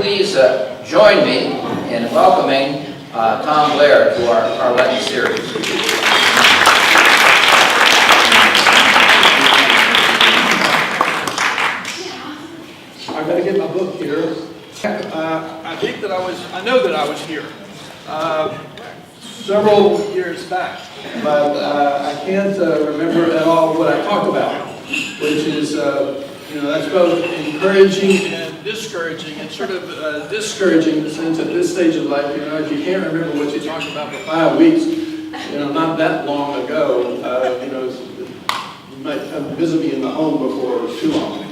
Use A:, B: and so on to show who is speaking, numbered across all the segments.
A: please join me in welcoming Thom Blair to our Lenten series.
B: I've got to get my book here. I know that I was here several years back, but I can't remember at all what I talked about, which is, that's both encouraging and discouraging. It's sort of discouraging in the sense at this stage of life, if you can't remember what you talked about for 5 weeks, not that long ago, you might come visit me in the home before it was too long.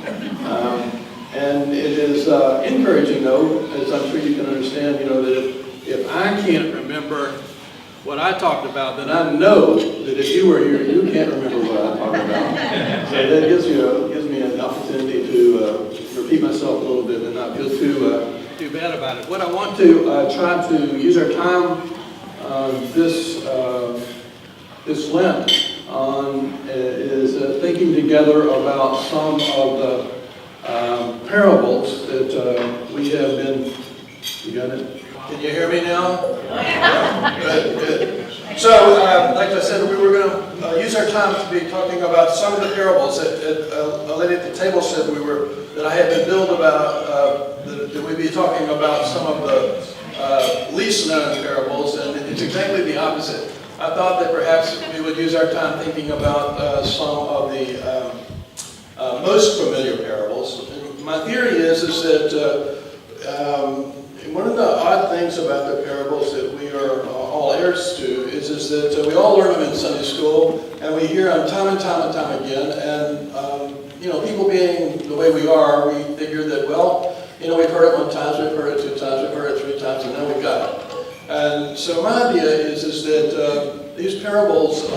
B: And it is encouraging, though, as I'm sure you can understand, that if I can't remember what I talked about, then I know that if you were here, you can't remember what I talked about. So that gives me an opportunity to repeat myself a little bit and not feel too bad about it. What I want to try to use our time this Lent on is thinking together about some of the parables that we have been. You got it? Can you hear me now? Yeah. Good. So, like I said, we were going to use our time to be talking about some of the parables that a lady at the table said that I had been billed about, that we'd be talking about some of the least known parables, and it's exactly the opposite. I thought that perhaps we would use our time thinking about some of the most familiar parables. And my theory is that one of the odd things about the parables that we are all heirs to is that we all learn them in Sunday school, and we hear them time and time and time again. And people being the way we are, we figure that we've heard it 1 time, we've heard it 2 times, we've heard it 3 times, and now we've got it. And so my idea is that these parables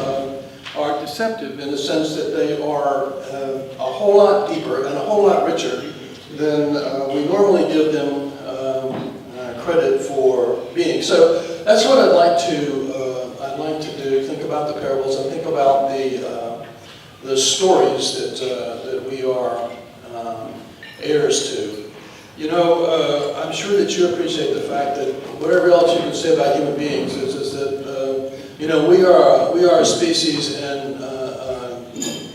B: are deceptive in the sense that they are a whole lot deeper and a whole lot richer than we normally give them credit for being. So that's what I'd like to do. Think about the parables and think about the stories that we are heirs to. I'm sure that you appreciate the fact that whatever else you can say about human beings is that we are a species and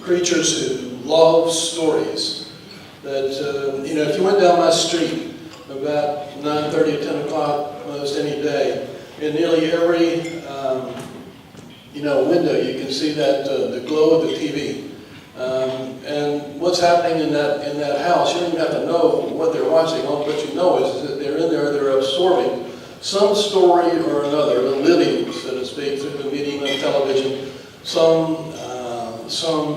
B: creatures who love stories. That if you went down my street about 9:30 or 10 o'clock almost any day, in nearly every window you can see that the glow of the TV. And what's happening in that house, you don't even have to know what they're watching. All that you know is that they're in there, they're absorbing some story or another, living, so to speak, through the medium of television, some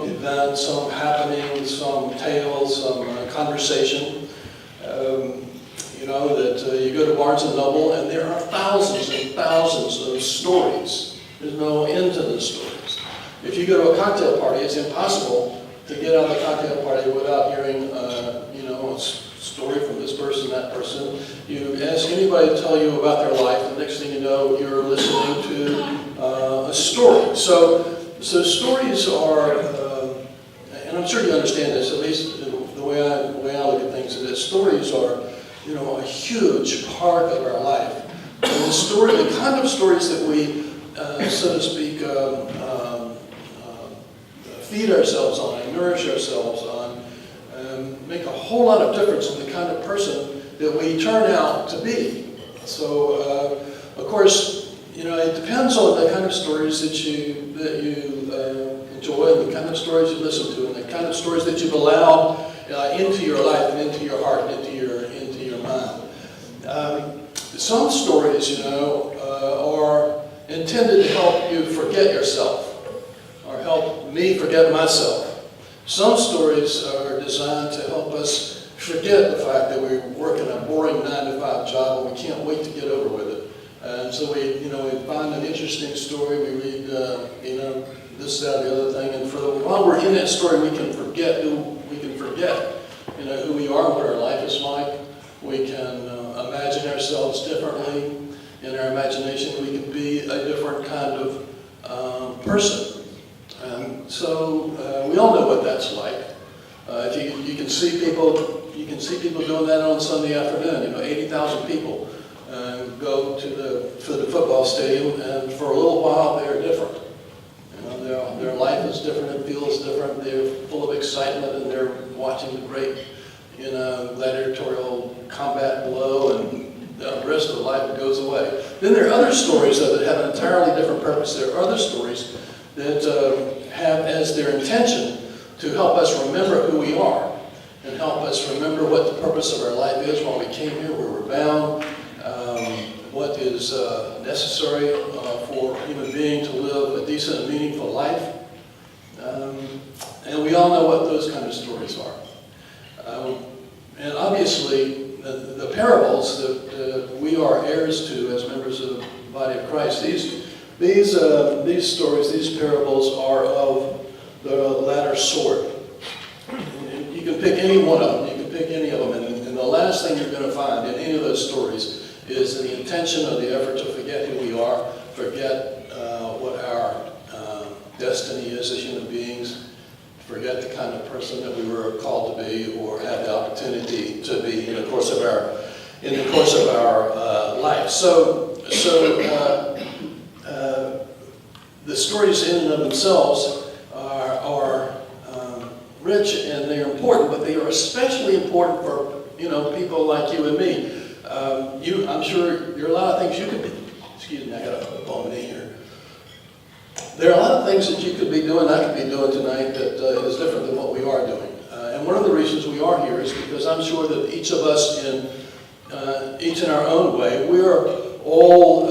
B: event, some happening, some tale, some conversation. That you go to Barnes & Noble, and there are thousands and thousands of stories. There's no end to the stories. If you go to a cocktail party, it's impossible to get out of the cocktail party without hearing, a story from this person, that person. You ask anybody to tell you about their life, the next thing you know, you're listening to a story. So stories are, and I'm sure you understand this, at least the way I look at things, is that stories are, a huge part of our life. And the kind of stories that we, so to speak, feed ourselves on and nourish ourselves on, make a whole lot of difference in the kind of person that we turn out to be. So, of course, it depends on the kind of stories that you enjoy, and the kind of stories you listen to, and the kind of stories that you've allowed into your life and into your heart and into your mind. Some stories, are intended to help you forget yourself, or help me forget myself. Some stories are designed to help us forget the fact that we're working a boring 9-to-5 job and we can't wait to get over with it. And so we find an interesting story, we read, this, that, the other thing, and while we're in that story, we can forget who we are and what our life is like. We can imagine ourselves differently. In our imagination, we can be a different kind of person. And so we all know what that's like. If you can see people, You can see people doing that on Sunday afternoon. 80,000 people go to the football stadium, and for a little while they're different. Their life is different, it feels different, they're full of excitement, and they're watching the great gladiatorial combat below, and the rest of the life goes away. Then there are other stories that have an entirely different purpose. There are other stories that have as their intention to help us remember who we are and help us remember what the purpose of our life is, why we came here, where we're bound, what is necessary for a human being to live a decent and meaningful life. And we all know what those kind of stories are. And obviously, the parables that we are heirs to as members of the body of Christ, these stories, these parables are of the latter sort. You can pick any one of them. You can pick any of them. And the last thing you're going to find in any of those stories is the intention or the effort to forget who we are, forget what our destiny is as human beings, forget the kind of person that we were called to be or have the opportunity to be in the course of our life. So the stories in and of themselves are rich and they're important, but they are especially important for people like you and me. I'm sure there are a lot of things you could be. Excuse me, I got a bum in here. There are a lot of things that you could be doing, I could be doing tonight that is different than what we are doing. And one of the reasons we are here is because I'm sure that each of us, each in our own way, we are all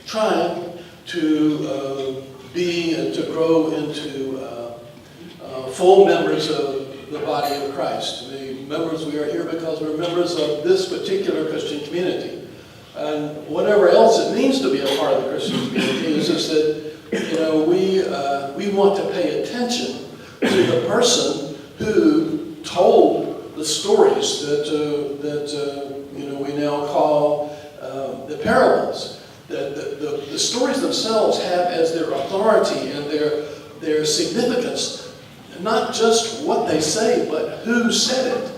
B: trying to be and to grow into full members of the body of Christ. We are here because we're members of this particular Christian community. And whatever else it means to be a part of the Christian community is that we want to pay attention to the person who told the stories that we now call the parables. The stories themselves have as their authority and their significance not just what they say, but who said it.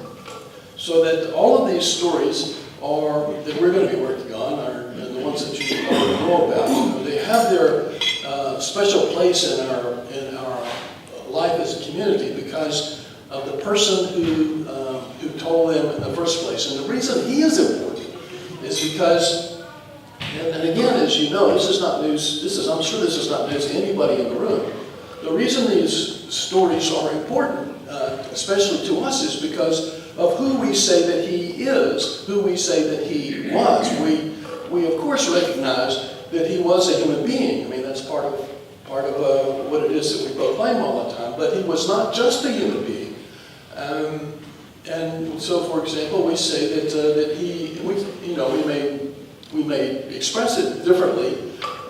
B: So that all of these stories that we're going to be working on, and the ones that you already know about, they have their special place in our life as a community because of the person who told them in the first place. And the reason he is important is because, and again, as you know, this is not news. I'm sure this is not news to anybody in the room. The reason these stories are important, especially to us, is because of who we say that he is, who we say that he was. We of course recognize that he was a human being. I mean, that's part of what it is that we proclaim all the time. But he was not just a human being. And so, for example, we say that we may express it differently.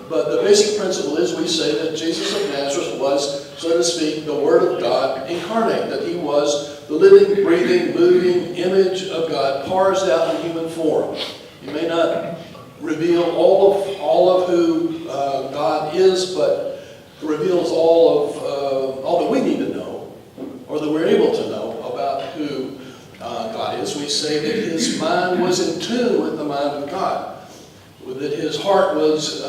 B: But the basic principle is we say that Jesus of Nazareth was, so to speak, the Word of God incarnate, that he was the living, breathing, moving image of God, parsed out in human form. He may not reveal all of who God is, but reveals all that we need to know, or that we're able to know about who God is. We say that his mind was in tune with the mind of God, that his heart was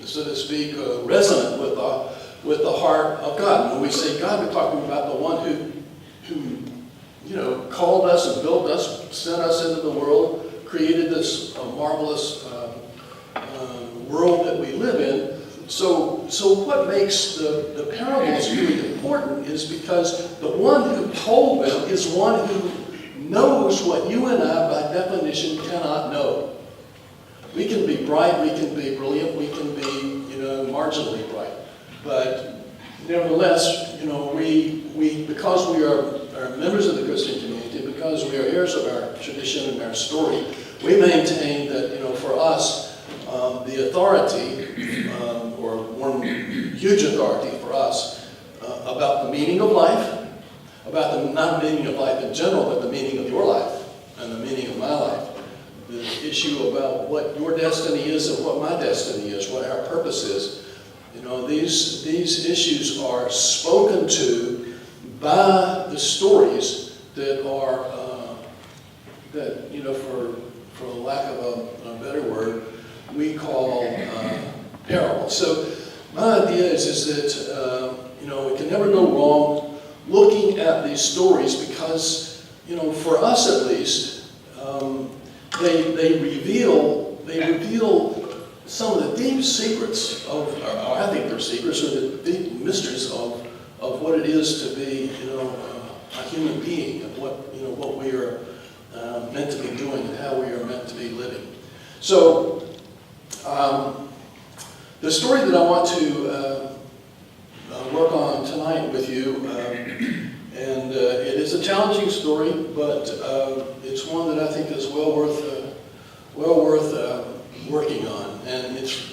B: so to speak, resonant with the heart of God. When we say God, we're talking about the one who called us and built us, sent us into the world, created this marvelous world that we live in. So what makes the parables really important is because the one who told them is one who knows what you and I, by definition, cannot know. We can be bright, we can be brilliant, we can be, marginally bright. But nevertheless, because we are members of the Christian community, because we are heirs of our tradition and our story, we maintain that, for us, the authority, or one huge authority for us, about the meaning of life, about not the meaning of life in general, but the meaning of your life and the meaning of my life. The issue about what your destiny is and what my destiny is, what our purpose is. These issues are spoken to by the stories that are, that, for lack of a better word, we call parables. So my idea is that, we can never go wrong looking at these stories because, for us at least, they reveal some of the deep secrets of, or I think they're secrets, or the deep mysteries of what it is to be, a human being, and what we are meant to be doing and how we are meant to be living. So, the story that I want to work on tonight with you, and it is a challenging story, but it's one that I think is well worth working on. And it's,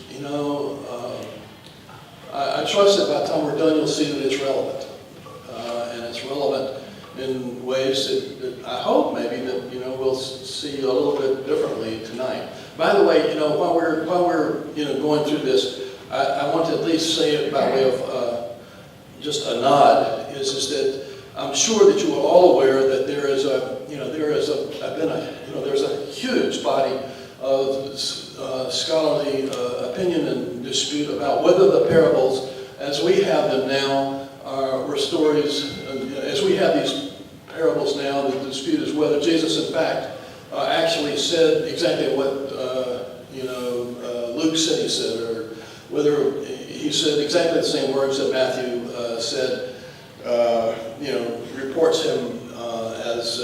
B: I trust that by the time we're done, you'll see that it's relevant, and it's relevant in ways that I hope maybe that we'll see a little bit differently tonight. By the way, while we're going through this, I want to at least say it by way of just a nod, is that I'm sure that you are all aware that there's a huge body of scholarly opinion and dispute about whether the parables, as we have them now, were stories. As we have these parables now, the dispute is whether Jesus, in fact, actually said exactly what Luke said he said, or whether he said exactly the same words that Matthew said. Reports him as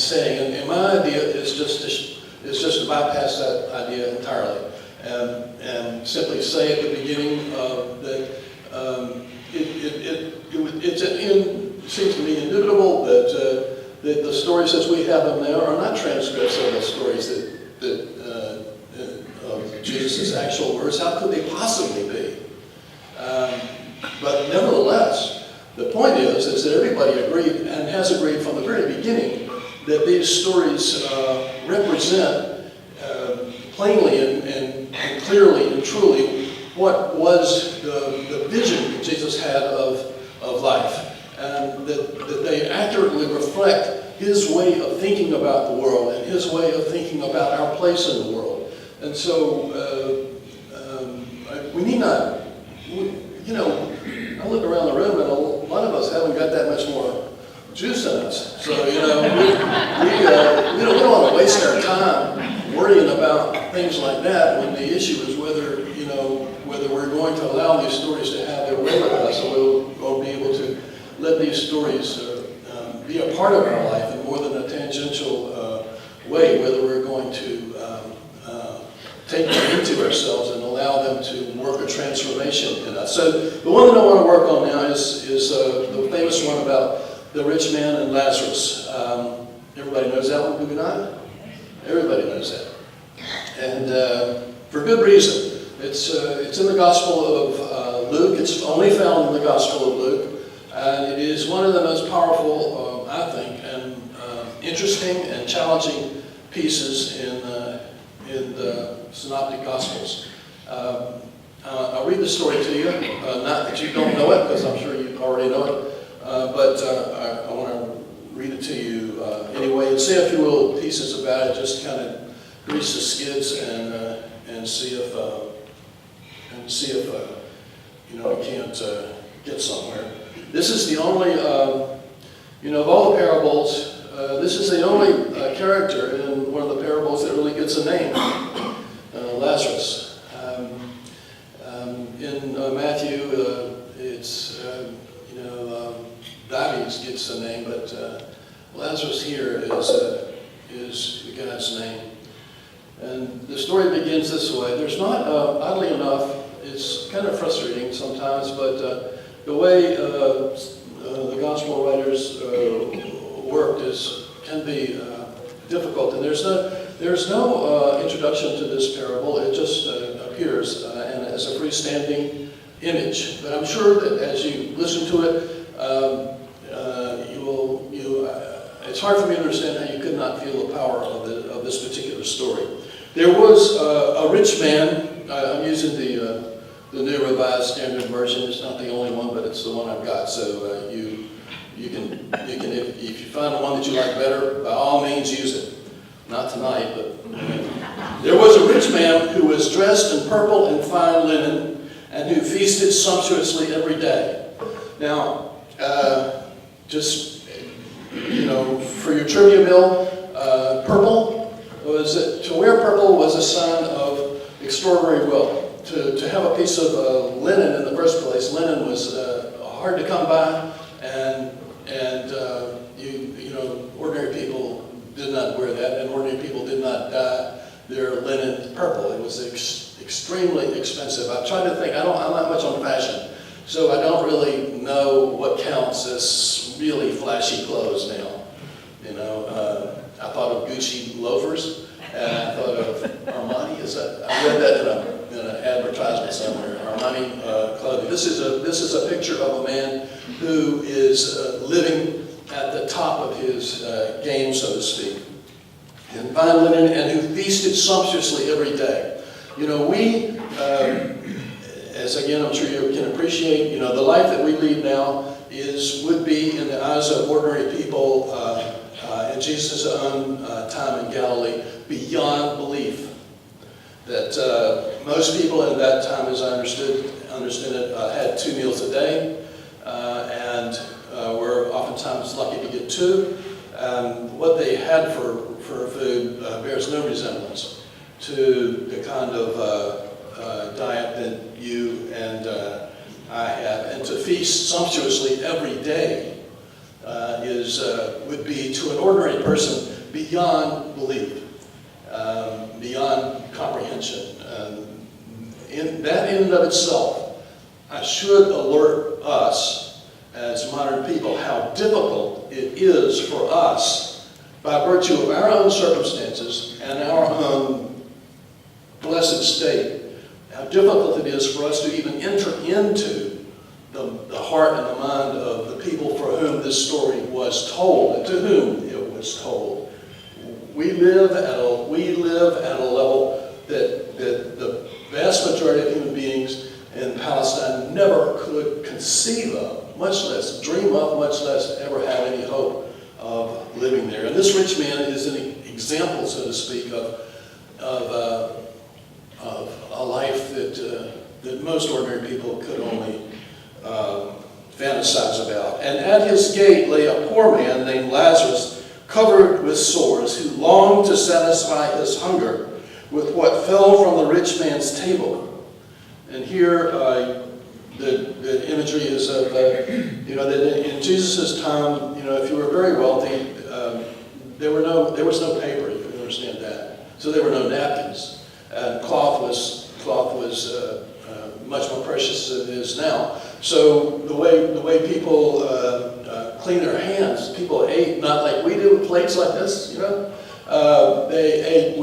B: saying. And my idea is just to bypass that idea entirely, and simply say at the beginning that it seems to me indubitable that the stories as we have them now are not transcripts of the stories of Jesus' actual words. How could they possibly be? But nevertheless, the point is that everybody agreed and has agreed from the very beginning that these stories represent plainly and clearly and truly what was the vision that Jesus had of life, and that they accurately reflect his way of thinking about the world and his way of thinking about our place in the world. And so we need not, I look around the room and a lot of us haven't got that much more juice in us. So, we don't want to waste our time worrying about things like that when the issue is whether we're going to allow these stories to have their way with us, or we'll be able to let these stories be a part of our life in more than a tangential way, whether we're going to take them into ourselves and allow them to work a transformation in us. So the one that I want to work on now is the famous one about the rich man and Lazarus. Everybody knows that one, do we not? Everybody knows that. And for good reason. It's in the Gospel of Luke. It's only found in the Gospel of Luke. And it is one of the most powerful, I think, and interesting and challenging pieces in the Synoptic Gospels. I'll read the story to you. Not that you don't know it, because I'm sure you already know it. But I want to read it to you anyway, and say a few little pieces about it. Just kind of grease the skids and see if I can't get somewhere. This is the only of all the parables. This is the only character in one of the parables that really gets a name, Lazarus. In Matthew, it's Dives gets a name, but Lazarus here is the guy's name. And the story begins this way. There's not, oddly enough, it's kind of frustrating sometimes, but the way the gospel writers worked can be difficult. And there's no introduction to this parable. It just appears and as a freestanding image. But I'm sure that as you listen to it, it's hard for me to understand how you could not feel the power of this particular story. There was a rich man. I'm using the New Revised Standard Version. It's not the only one, but it's the one I've got. So you
C: You can if you find the one that you like better, by all means use it. Not tonight, but there was a rich man who was dressed in purple and fine linen, and who feasted sumptuously every day. Now, just for your trivia meal, to wear purple was a sign of extraordinary wealth. To have a piece of linen in the first place, linen was hard to come by, and ordinary people did not wear that, and ordinary people did not dye their linen purple. It was extremely expensive. I'm trying to think. I'm not much on fashion, so I don't really know what counts as really flashy clothes now. I thought of Gucci loafers, and I thought of Armani. I read that in an advertisement somewhere. Armani clothing. This is a picture of a man who is living at the top of his game, so to speak, in fine linen, and who feasted sumptuously every day. We, as again I'm sure you can appreciate, the life that we lead now would be in the eyes of ordinary people in Jesus' own time in Galilee beyond belief. That most people in that time, as I understood it, had 2 meals a day, and were oftentimes lucky to get 2. What they had for food bears no resemblance to the kind of diet that you and I have. And to feast sumptuously every day would be to an ordinary person beyond belief, beyond comprehension. In and of itself, I should alert us as modern people how difficult it is for us, by virtue of our own circumstances and our own blessed state, how difficult it is for us to even enter into the heart and the mind of the people for whom this story was told, and to whom it was told. We live at a level that the vast majority of human beings in Palestine never could conceive of, much less dream of, much less ever have any hope of living there. And this rich man is an example, so to speak, of a life that most ordinary people could only fantasize about. And at his gate lay a poor man named Lazarus, covered with sores, who longed to satisfy his hunger with what fell from the rich man's table. And here, the imagery is of, that in Jesus' time, if you were very wealthy, there was no paper. You can understand that. So there were no napkins, and cloth was much more precious than it is now. So the way people clean their hands, people ate not like we do with plates like this. They ate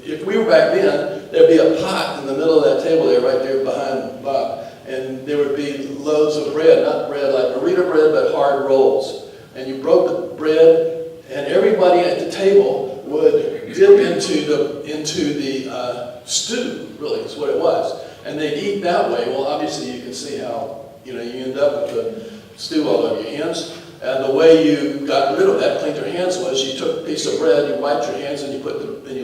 C: if we were back then, there'd be a pot in the middle of that table there, right there behind Bob, and there would be loaves of bread, not bread like burrito bread, but hard rolls. And you broke the bread, and everybody at the table would dip into the stew. Really, is what it was, and they'd eat that way. Well, obviously, you can see how you end up with the stew all over your hands. And the way you got rid of that, cleaned your hands, was you took a piece of bread, you wiped your hands, and you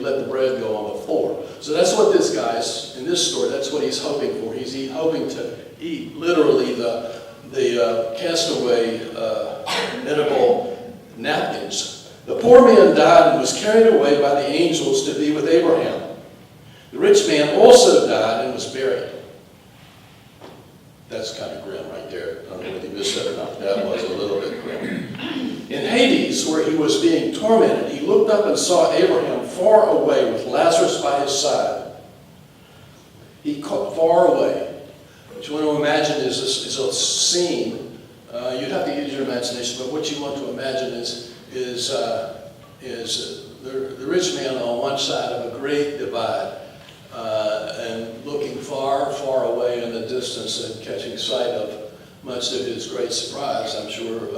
C: let the bread go on the floor. So that's what this guy's, in this story, that's what he's hoping for. He's hoping to eat literally the castaway edible napkins. The poor man died and was carried away by the angels to be with Abraham. The rich man also died and was buried. That's kind of grim right there. I don't know whether you missed that or not. That was a little bit grim. In Hades, where he was being tormented, he looked up and saw Abraham far away with Lazarus by his side. He caught far away. What you want to imagine is a scene. You'd have to use your imagination, but what you want to imagine is the rich man on one side of a great divide, and looking far, far away in the distance and catching sight of, much to his great surprise, I'm sure,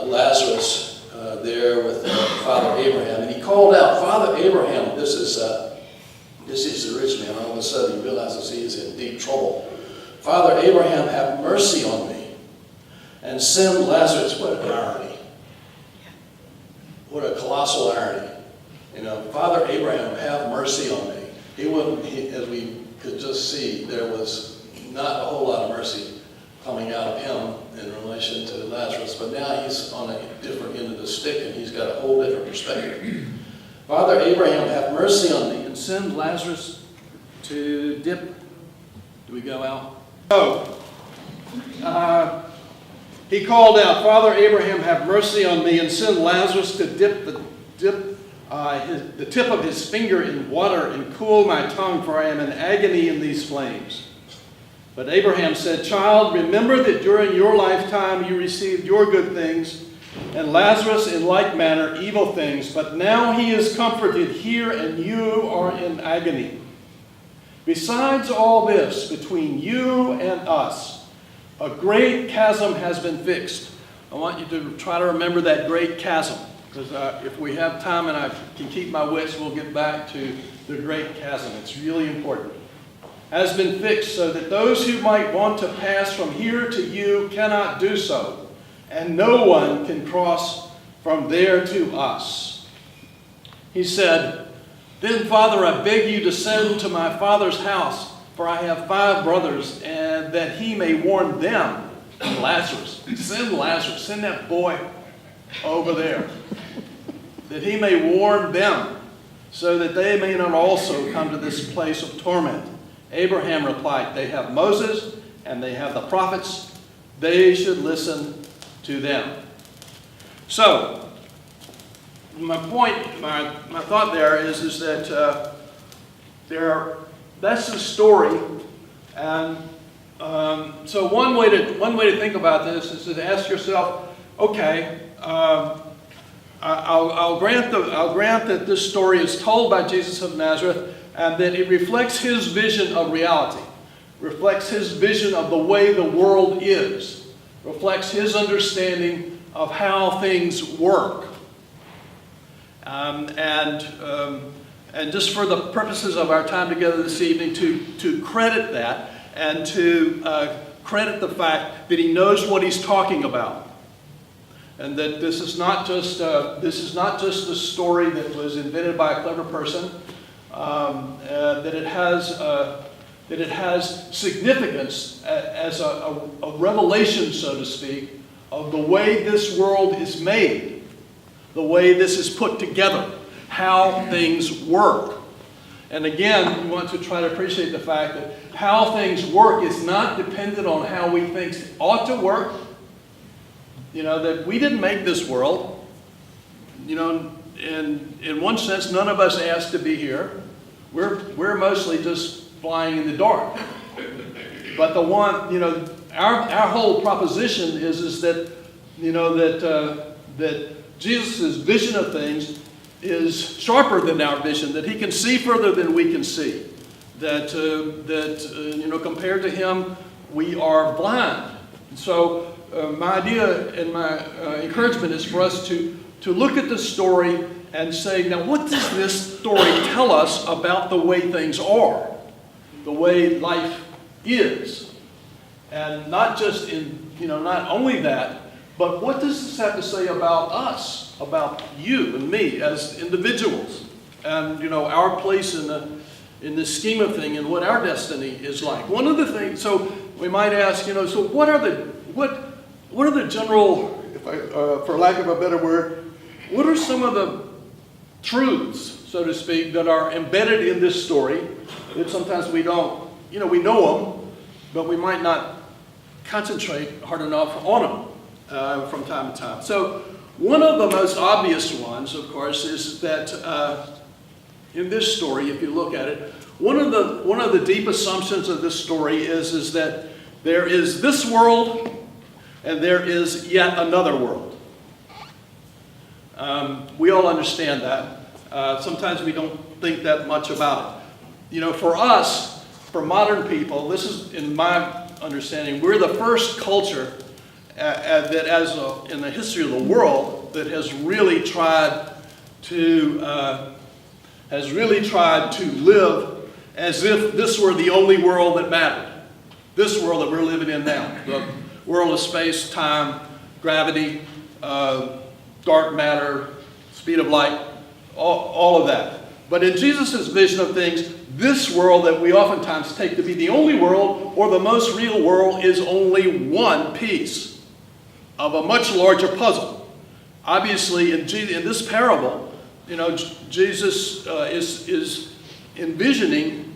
C: Lazarus there with Father Abraham. And he called out, "Father Abraham," this is the rich man. All of a sudden he realizes he is in deep trouble. "Father Abraham, have mercy on me, and and send Lazarus. What an irony. What a colossal irony. You know, Father Abraham, have mercy on me. As we could just see, there was not a whole lot of mercy coming out of him in relation to Lazarus, but now he's on a different end of the stick and he's got a whole different perspective. Father Abraham, have mercy on me and send Lazarus to dip. Do we go out? He called out, Father Abraham, have mercy on me and send Lazarus to dip the tip of his finger in water and cool my tongue, for I am in agony in these flames. But Abraham said, Child, remember that during your lifetime you received your good things, and Lazarus in like manner evil things. But now he is comforted here, and you are in agony. Besides all this, between you and us, a great chasm has been fixed. I want you to try to remember that great chasm, because if we have time and I can keep my wits, we'll get back to the great chasm. It's really important. Has been fixed so that those who might want to pass from here to you cannot do so, and no one can cross from there to us. He said, Then, Father, I beg you to send to my father's house, for I have 5 brothers, and that he may warn them, Lazarus. Send Lazarus, send that boy over there, that he may warn them, so that they may not also come to this place of torment. Abraham replied, They have Moses and they have the prophets. They should listen to them. So, my point, my thought there is that that's the story. And so one way to think about this is to ask yourself, okay, I'll grant that this story is told by Jesus of Nazareth, and that it reflects his vision of reality, reflects his vision of the way the world is, reflects his understanding of how things work. And just for the purposes of our time together this evening, to credit that and to credit the fact that he knows what he's talking about. And that this is not just a story that was invented by a clever person. That it has significance as a revelation, so to speak, of the way this world is made, the way this is put together, how things work. And again, we want to try to appreciate the fact that how things work is not dependent on how we think it ought to work. You know, that we didn't make this world. You know, in one sense, none of us asked to be here. We're mostly just flying in the dark. But the one, you know, our whole proposition is that, you know, that Jesus' vision of things is sharper than our vision, that he can see further than we can see. That you know, compared to him, we are blind. So my idea and my encouragement is for us to look at the story and say, now what does this story tell us about the way things are, the way life is? And not just in, you know, not only that, but what does this have to say about us, about you and me as individuals, and, you know, our place in the scheme of things and what our destiny is like. One of the things, so we might ask, you know, so what are the general, for lack of a better word, what are some of the truths, so to speak, that are embedded in this story that sometimes we don't, you know, we know them, but we might not concentrate hard enough on them from time to time. So one of the most obvious ones, of course, is that in this story, if you look at it, one of the deep assumptions of this story is that there is this world and there is yet another world. We all understand that. Sometimes we don't think that much about it. You know, for us, for modern people, this is, in my understanding, we're the first culture that, in the history of the world, that has really tried to live as if this were the only world that mattered. This world that we're living in now, the world of space, time,
B: gravity, dark matter, speed of light, all of that. But in Jesus' vision of things, this world that we oftentimes take to be the only world or the most real world is only one piece of a much larger puzzle. Obviously, in this parable, Jesus is envisioning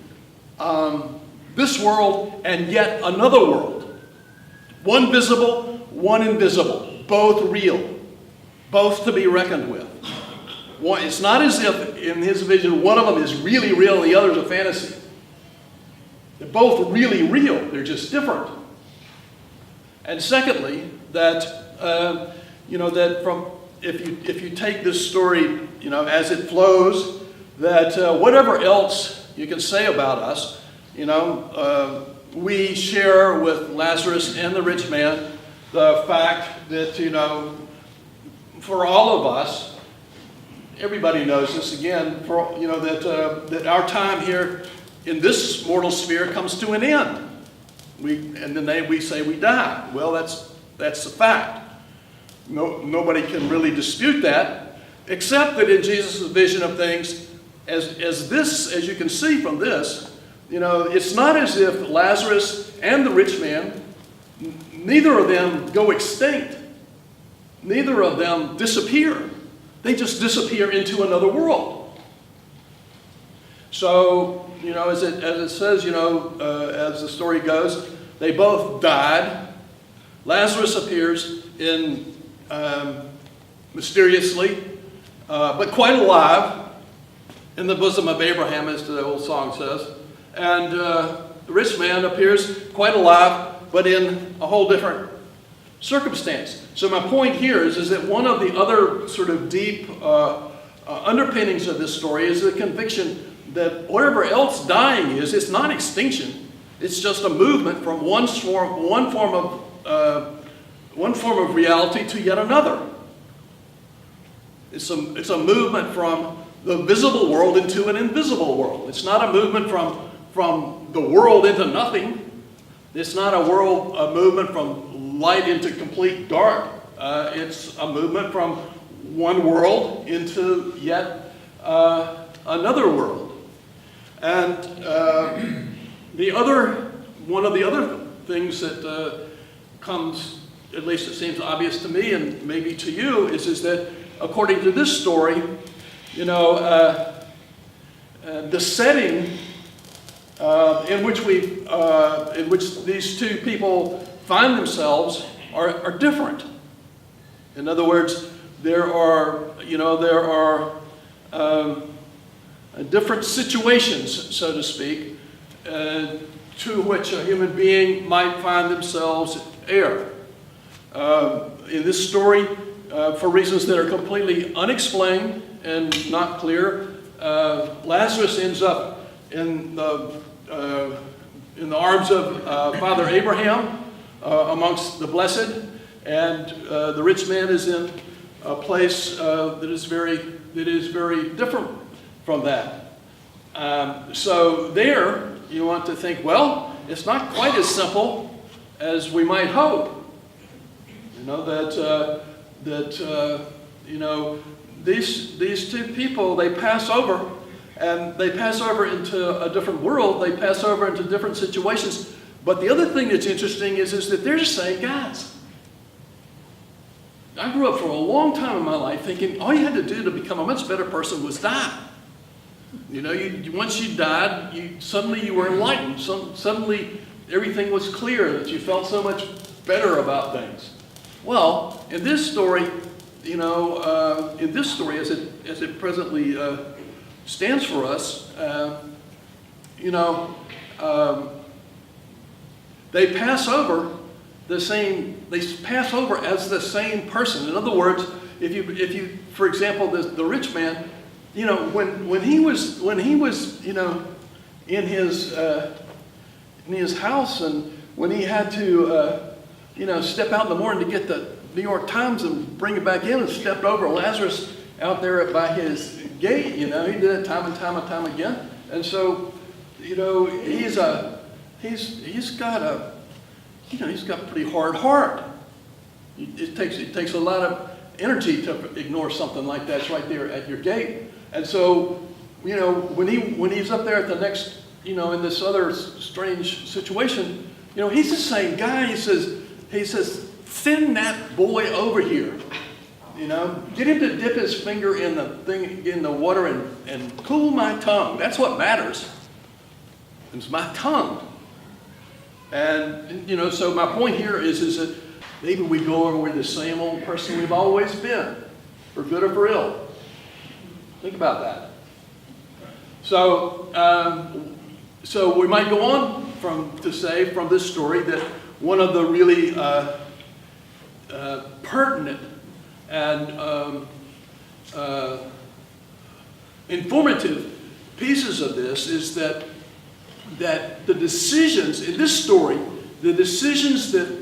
B: this world and yet another world. One visible, one invisible, both real, both to be reckoned with. It's not as if in his vision one of them is really real and the other is a fantasy. They're both really real, they're just different. And secondly, that that from if you take this story, as it flows, that whatever else you can say about us, we share with Lazarus and the rich man the fact that for all of us, everybody knows this again, that our time here in this mortal sphere comes to an end. And then we say we die. Well, that's a fact. Nobody can really dispute that, except that in Jesus' vision of things, as you can see from this, it's not as if Lazarus and the rich man, neither of them go extinct. Neither of them disappear. They just disappear into another world. So, as it says, as the story goes, they both died. Lazarus appears mysteriously, but quite alive, in the bosom of Abraham, as the old song says. And the rich man appears quite alive, but in a whole different circumstance. So my point here is that one of the other sort of deep underpinnings of this story is the conviction that whatever else dying is, it's not extinction. It's just a movement from one form of reality to yet another. It's a movement from the visible world into an invisible world. It's not a movement from the world into nothing. It's not a movement from light into complete dark. It's a movement from one world into yet another world. And one of the other things that comes, at least it seems obvious to me and maybe to you, is that according to this story, the setting in which these two people find themselves are different. In other words, there are different situations, so to speak, to which a human being might find themselves heir. In this story, for reasons that are completely unexplained and not clear, Lazarus ends up in the arms of Father Abraham amongst the blessed, and the rich man is in a place that is very different from that. So there, you want to think, well, it's not quite as simple as we might hope. These two people, they pass over, and they pass over into a different world. They pass over into different situations. But the other thing that's interesting is that they're the same guys. I grew up for a long time in my life thinking all you had to do to become a much better person was die. Once you died, suddenly you were enlightened. Suddenly everything was clear, that you felt so much better about things. Well, in this story, as it presently stands for us, they pass over the same. They pass over as the same person. In other words, if you, for example, the rich man, when he was in his house, and when he had to step out in the morning to get the New York Times and bring it back in, and stepped over Lazarus out there by his gate. He did it time and time again. And so, he's got a pretty hard heart. It takes a lot of energy to ignore something like that. It's right there at your gate. And so, when he's up there at the next, in this other strange situation, he's the same guy. He says, send that boy over here. Get him to dip his finger in the water and cool my tongue. That's what matters. It's my tongue. And, so my point here is that maybe we go over with the same old person we've always been, for good or for ill. Think about that. So, so we might go on from this story that one of the really pertinent and informative pieces of this is that the decisions in this story, the decisions that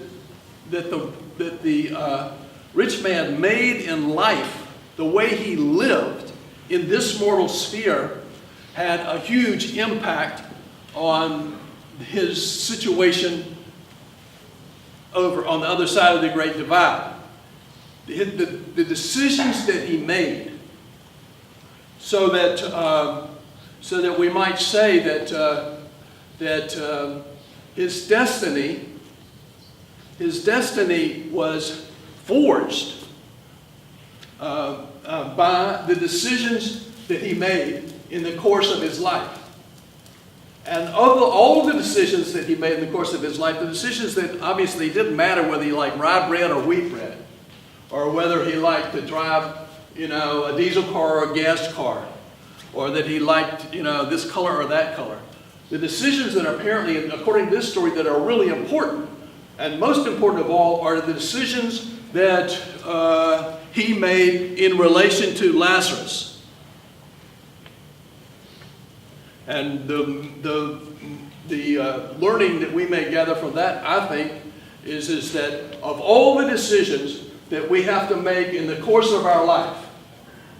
B: the rich man made in life, the way he lived in this mortal sphere, had a huge impact on his situation over on the other side of the Great Divide. The decisions that he made, so that we might say that his destiny was forged by the decisions that he made in the course of his life. And of all of the decisions that he made in the course of his life, the decisions that obviously didn't matter whether he liked rye bread or wheat bread, or whether he liked to drive, a diesel car or a gas car, or that he liked, this color or that color. The decisions that are apparently, according to this story, that are really important, and most important of all, are the decisions that he made in relation to Lazarus. And the learning that we may gather from that, I think, is that of all the decisions that we have to make in the course of our life,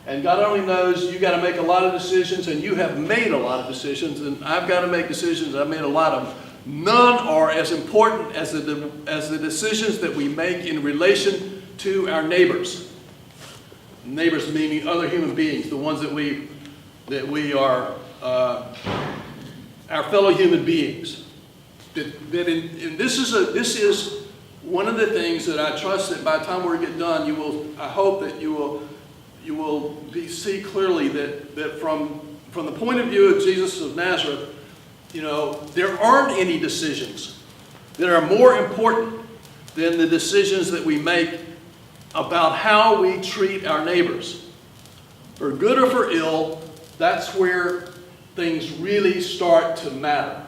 B: and God only knows you got to make a lot of decisions, and you have made a lot of decisions, and I've got to make decisions. I've made a lot of them. None are as important as the decisions that we make in relation to our neighbors. Neighbors meaning other human beings, the ones that we are our fellow human beings. This is one of the things that I trust that by the time we get done, I hope that you will see clearly that from the point of view of Jesus of Nazareth, there aren't any decisions that are more important than the decisions that we make about how we treat our neighbors. For good or for ill, that's where things really start to matter.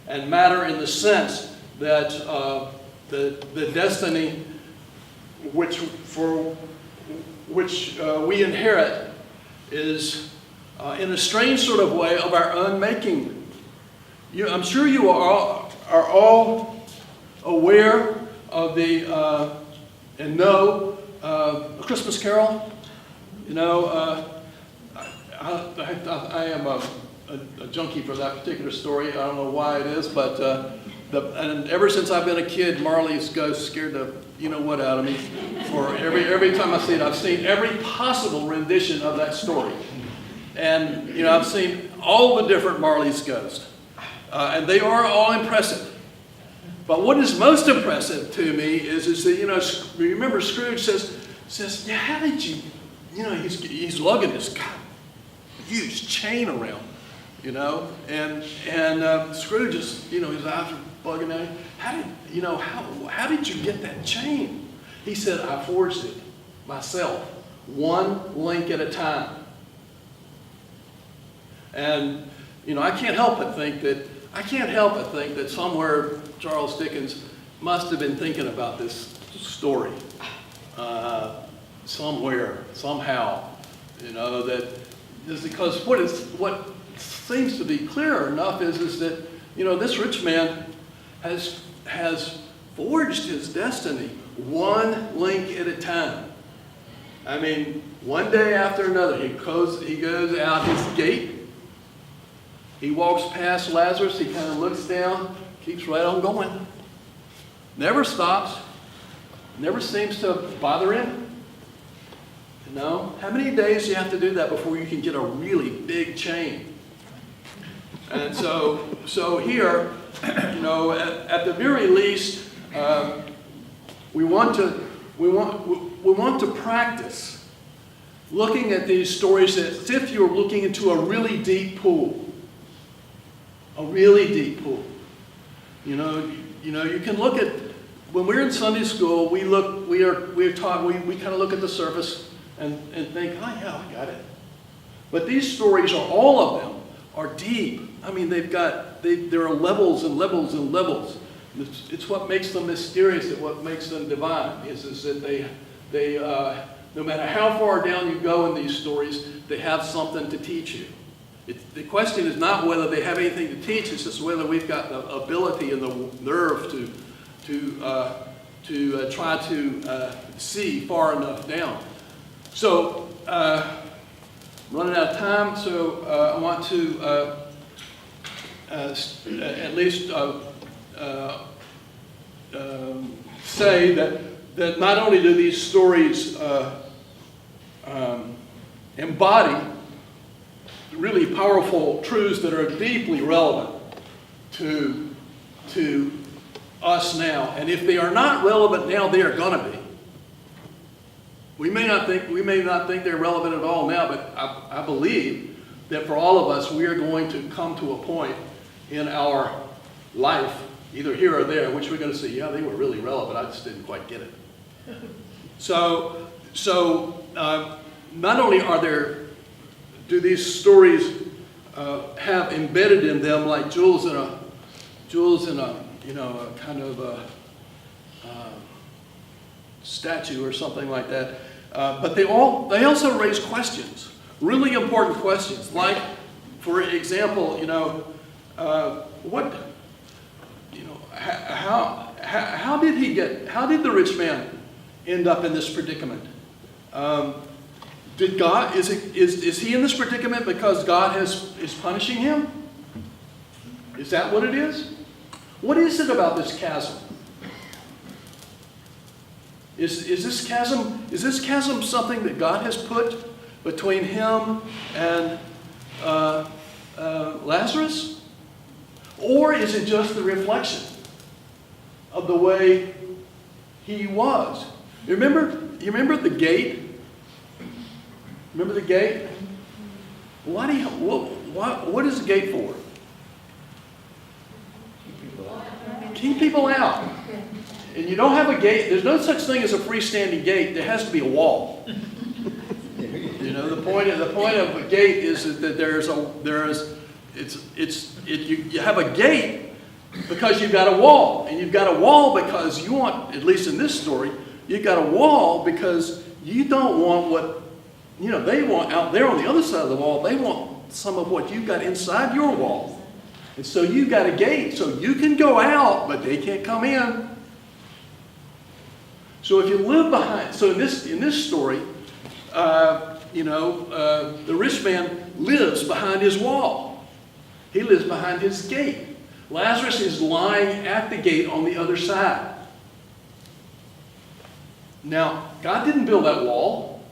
B: And matter in the sense that the destiny which we inherit is in a strange sort of way of our own making. I'm sure you are all aware of and know A Christmas Carol. I am a junkie for that particular story. I don't know why it is, but and ever since I've been a kid, Marley's ghost scared the you-know-what out of me. For every time I see it, I've seen every possible rendition of that story. And, I've seen all the different Marley's ghosts. And they are all impressive. But what is most impressive to me is that, remember Scrooge says, yeah, how did you, he's lugging this huge chain around, and Scrooge is, his eyes are bugging out. How did you get that chain? He said, I forged it myself, one link at a time. And, I can't help but think that somewhere Charles Dickens must have been thinking about this story somewhere, somehow, that is because what seems to be clear enough is that, this rich man has forged his destiny one link at a time. I mean, one day after another, he goes out his gate. He walks past Lazarus. He kind of looks down, keeps right on going. Never stops.
D: Never seems to bother him. You know, how many days do you have to do that before you can get a really big change? And so here, you know, at the very least, we want to practice looking at these stories as if you're looking into a really deep pool. A really deep pool. You know, you can look at, when we're in Sunday school, we kind of look at the surface and think, oh yeah, I got it. But these stories all of them are deep. I mean, there are levels and levels and levels. It's what makes them mysterious, and what makes them divine, is that they no matter how far down you go in these stories, they have something to teach you. The question is not whether they have anything to teach, it's just whether we've got the ability and the nerve to try to see far enough down. So, running out of time, so I want to at least say that not only do these stories embody really powerful truths that are deeply relevant to us now, and if they are not relevant now, they are going to be. We may not think they're relevant at all now, but I believe that for all of us, we are going to come to a point in our life, either here or there, which we're going to say, yeah, they were really relevant, I just didn't quite get it. So not only do these stories have embedded in them like jewels in a kind of a statue or something like that, but they also raise questions, really important questions, like, for example, how did the rich man end up in this predicament? Is he in this predicament because God is punishing him? Is that what it is? What is it about this chasm? Is this chasm something that God has put between him and Lazarus? Or is it just the reflection of the way he was? You remember the gate? Remember the gate? What is the gate for? Keep people out. And you don't have a gate. There's no such thing as a freestanding gate. There has to be a wall. The point of a gate is that you have a gate because you've got a wall, and you've got a wall because you want, at least in this story, you've got a wall because you don't want what they want out there on the other side of the wall. They want some of what you've got inside your wall. And so you've got a gate, so you can go out, but they can't come in. So if you live behind, so in this story, the rich man lives behind his wall. He lives behind his gate. Lazarus is lying at the gate on the other side. Now, God didn't build that wall.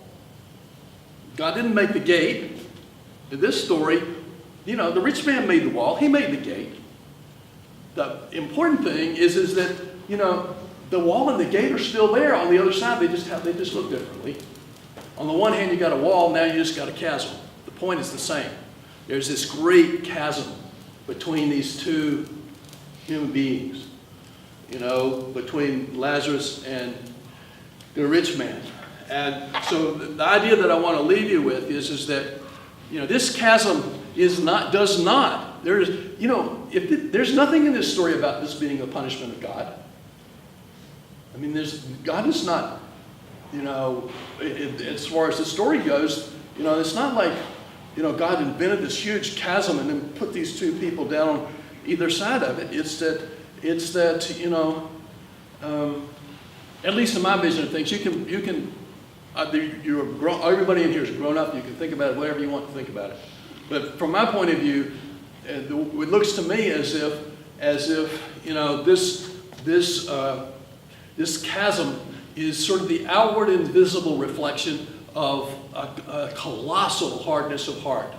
D: God didn't make the gate. In this story, the rich man made the wall. He made the gate. The important thing is that, the wall and the gate are still there on the other side. They just look differently. On the one hand, you got a wall. Now you just got a chasm. The point is the same. There's this great chasm between these two human beings. Between Lazarus and the rich man. And so the idea that I want to leave you with is that, this chasm there's nothing in this story about this being a punishment of God. I mean, God is not, as far as the story goes, it's not like, God invented this huge chasm and then put these two people down on either side of it. It's that at least in my vision of things, everybody in here is grown up. You can think about it whatever you want to think about it. But from my point of view, it looks to me as if this chasm is sort of the outward and visible reflection of a colossal hardness of heart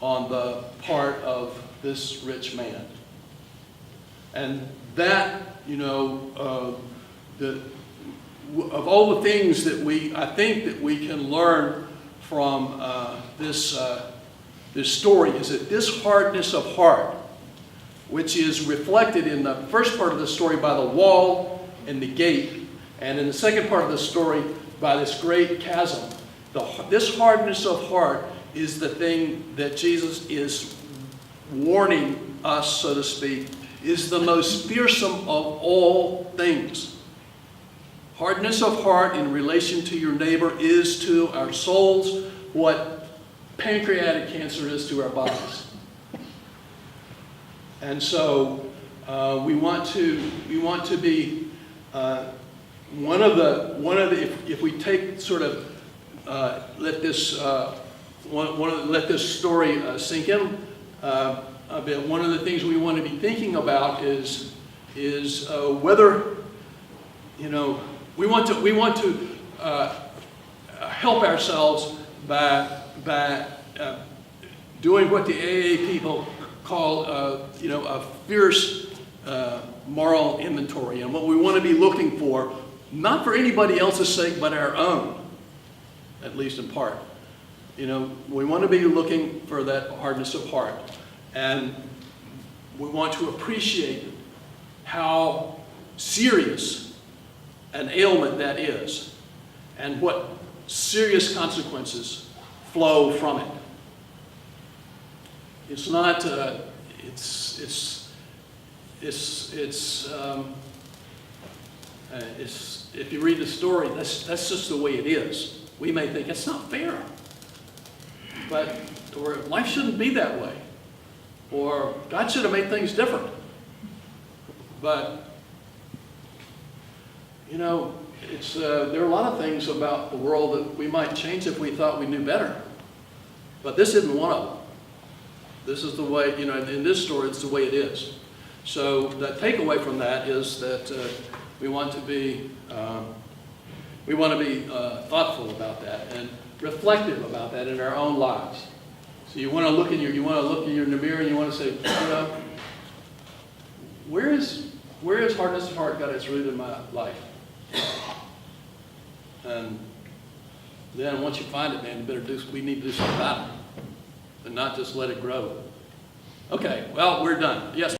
D: on the part of this rich man. And that, of all the things that I think that we can learn from this story, is that this hardness of heart, which is reflected in the first part of the story by the wall and the gate, and in the second part of the story by this great chasm, this hardness of heart is the thing that Jesus is warning us, so to speak, is the most fearsome of all things. Hardness of heart in relation to your neighbor is to our souls what pancreatic cancer is to our bodies. And so we want to be one of the if we take sort of let this story sink in a bit. One of the things we want to be thinking about is whether we want to help ourselves by doing what the AA people call a fierce moral inventory, and what we want to be looking for, not for anybody else's sake but our own, at least in part. We want to be looking for that hardness of heart, and we want to appreciate how serious an ailment that is, and what serious consequences flow from it. It's not. If you read the story, that's just the way it is. We may think it's not fair, or life shouldn't be that way, or God should have made things different. But there are a lot of things about the world that we might change if we thought we knew better. But this isn't one of them. This is the way, in this story, it's the way it is. So the takeaway from that is that we want to be thoughtful about that and reflective about that in our own lives. So you want to look in your mirror and you want to say, where is hardness of heart got its root in my life? And then once you find it, man, we need to do something about it, and not just let it grow. Okay, well, we're done. Yes,